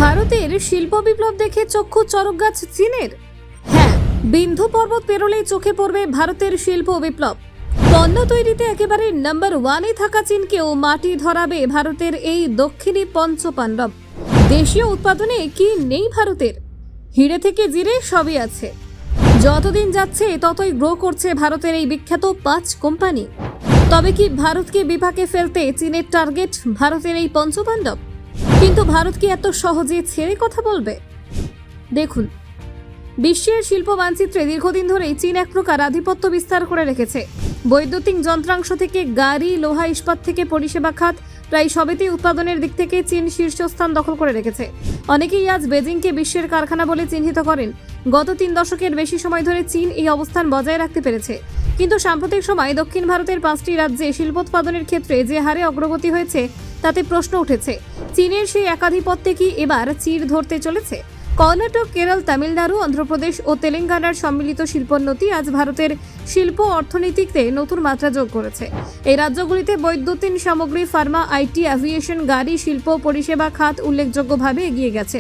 ভারতের শিল্প বিপ্লব দেখে চক্ষু চরক গাছ চীনের। হ্যাঁ, বিন্ধু পর্বত পেরোলেই চোখে পড়বে ভারতের শিল্প বিপ্লব। পণ্য তৈরিতে একেবারে নাম্বার ওয়ানে থাকা চীনকেও মাটি ধরাবে ভারতের এই দক্ষিণী পঞ্চপাণ্ডব। দেশীয় উৎপাদনে কি নেই ভারতের? হিরে থেকে জিরে সবই আছে। যতদিন যাচ্ছে ততই গ্রো করছে ভারতের এই বিখ্যাত 5 কোম্পানি। তবে কি ভারতকে বিপাকে ফেলতে চীনের টার্গেট ভারতের এই পঞ্চপাণ্ডব? কিন্তু ভারত কি এত সহজে ছেড়ে কথা বলবে? দেখুন, বিশ্বের শিল্প মানচিত্রে দীর্ঘদিন ধরেই চীন এক প্রকার আধিপত্য বিস্তার করে রেখেছে। বৈদ্যুতিক যন্ত্রাংশ থেকে গাড়ি, লোহা, ইস্পাত থেকে পরিষেবা খাত, প্রায় সবেতেই উৎপাদনের দিক থেকে চীন শীর্ষস্থান দখল করে রেখেছে। অনেকেই আজ বেজিংকে বিশ্বের কারখানা বলে চিহ্নিত করেন। গত 3 দশকের বেশি সময় ধরে চীন এই অবস্থান বজায় রাখতে পেরেছে। কিন্তু সাম্প্রতিক সময় দক্ষিণ ভারতের 5টি রাজ্যে শিল্পোৎপাদনের ক্ষেত্রে যে হারে অগ্রগতি হয়েছে তাতে প্রশ্ন উঠেছে, চীনের সেই একাধিপত্যে কি এবার চির ধরতে চলেছে? কর্ণাটক, কেরল, তামিলনাড়ু, অন্ধ্রপ্রদেশ ও তেলেঙ্গানার সম্মিলিত শিল্পোন্নতি আজ ভারতের শিল্প অর্থনীতিতে নতুন মাত্রা যোগ করেছে। এই রাজ্যগুলিতে বৈদ্যুতিন সামগ্রী, ফার্মা, আইটি, অ্যাভিয়েশন, গাড়ি, শিল্প, পরিষেবা খাত উল্লেখযোগ্যভাবে এগিয়ে গেছে।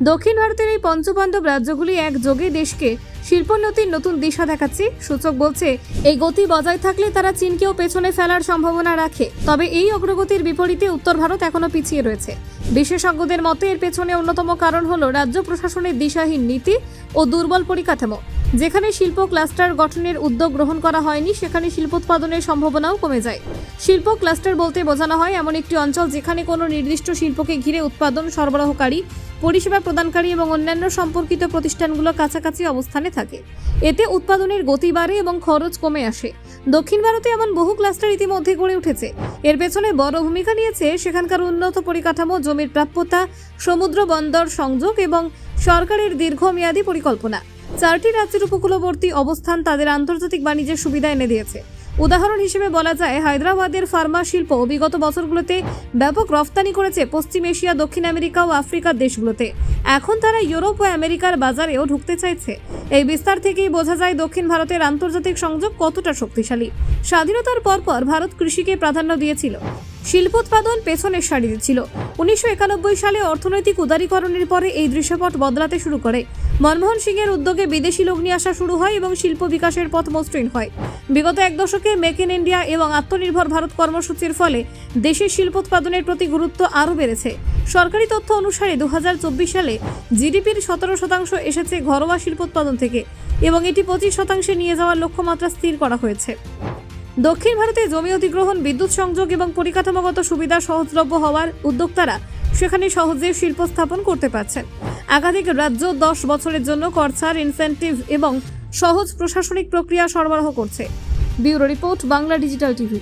দক্ষিণ ভারতের এই পঞ্চপাণ্ডব রাজ্যগুলি একযোগে দেশকে শিল্পোন্নতির নতুন দিশা দেখাচ্ছে। সূচক বলছে, এই গতি বজায় থাকলে তারা চীনকেও পেছনে ফেলার সম্ভাবনা রাখে। তবে এই অগ্রগতির বিপরীতে উত্তর ভারত এখনো পিছিয়ে রয়েছে। বিশেষজ্ঞদের মতে এর পেছনে অন্যতম কারণ হলো রাজ্য প্রশাসনের দিশাহীন নীতি ও দুর্বল পরিকাঠামো। যেখানে শিল্প ক্লাস্টার গঠনের উদ্যোগ গ্রহণ করা হয়নি, সেখানে শিল্পোৎপাদনের সম্ভাবনাও কমে যায়। শিল্প ক্লাস্টার বলতে বোঝানো হয় এমন একটি অঞ্চল যেখানে কোনো নির্দিষ্ট শিল্পকে ঘিরে উৎপাদন, সরবরাহকারী, পরিষেবা প্রদানকারী এবং অন্যান্য সম্পর্কিত প্রতিষ্ঠানগুলো কাছাকাছি অবস্থানে থাকে। এতে উৎপাদনের গতি বাড়ে এবং খরচ কমে আসে। দক্ষিণ ভারতে এমন বহু ক্লাস্টার ইতিমধ্যে গড়ে উঠেছে। এর পেছনে বড় ভূমিকা নিয়েছে সেখানকার উন্নত পরিকাঠামো, জমির প্রাপ্যতা, সমুদ্র বন্দর সংযোগ এবং সরকারের দীর্ঘমেয়াদী পরিকল্পনা। 4টি রাজ্যের উপকূলবর্তী অবস্থান তাদের আন্তর্জাতিক বাণিজ্যের সুবিধা এনে দিয়েছে। উদাহরণ হিসেবে বলা যায়, হায়দ্রাবাদের ফার্মা শিল্প বিগত বছরগুলোতে ব্যাপক রফতানি করেছে পশ্চিম এশিয়া, দক্ষিণ আমেরিকা ও আফ্রিকার দেশগুলোতে। এখন তারা ইউরোপ ও আমেরিকার বাজারেও ঢুকতে চাইছে। এই বিস্তার থেকেই বোঝা যায় দক্ষিণ ভারতের আন্তর্জাতিক সংযোগ কতটা শক্তিশালী। স্বাধীনতার পরপর ভারত কৃষিকে প্রাধান্য দিয়েছিল, শিল্পোৎপাদন পেছনের সারিতে ছিল। 1991 সালে অর্থনৈতিক উদারীকরণের পরে এই দৃশ্যপট বদলাতে শুরু করে। মনমোহন সিংয়ের উদ্যোগে বিদেশি লগ্নি আসা শুরু হয় এবং শিল্প বিকাশের পথ মসৃণ হয়। বিগত 1 দশকে মেক ইন ইন্ডিয়া এবং আত্মনির্ভর ভারত কর্মসূচির ফলে দেশের শিল্পোৎপাদনের প্রতি গুরুত্ব আরও বেড়েছে। সরকারি তথ্য অনুসারে 2024 সালে জিডিপির 17% এসেছে ঘরোয়া শিল্পোৎপাদন থেকে এবং এটি 25% নিয়ে যাওয়ার লক্ষ্যমাত্রা স্থির করা হয়েছে। দক্ষিণ ভারতে জমি অধিগ্রহণ, বিদ্যুৎ সংযোগ এবং পরিকাঠামোগত সুবিধা সহজলভ্য হওয়ার উদ্যোক্তারা সেখানে সহজে শিল্প স্থাপন করতে পারছেন। একাধিক রাজ্য 10 বছরের জন্য কর ছাড়, ইনসেন্টিভ এবং সহজ প্রশাসনিক প্রক্রিয়া সরবরাহ করছে। Bureau report, Bangla digital TV.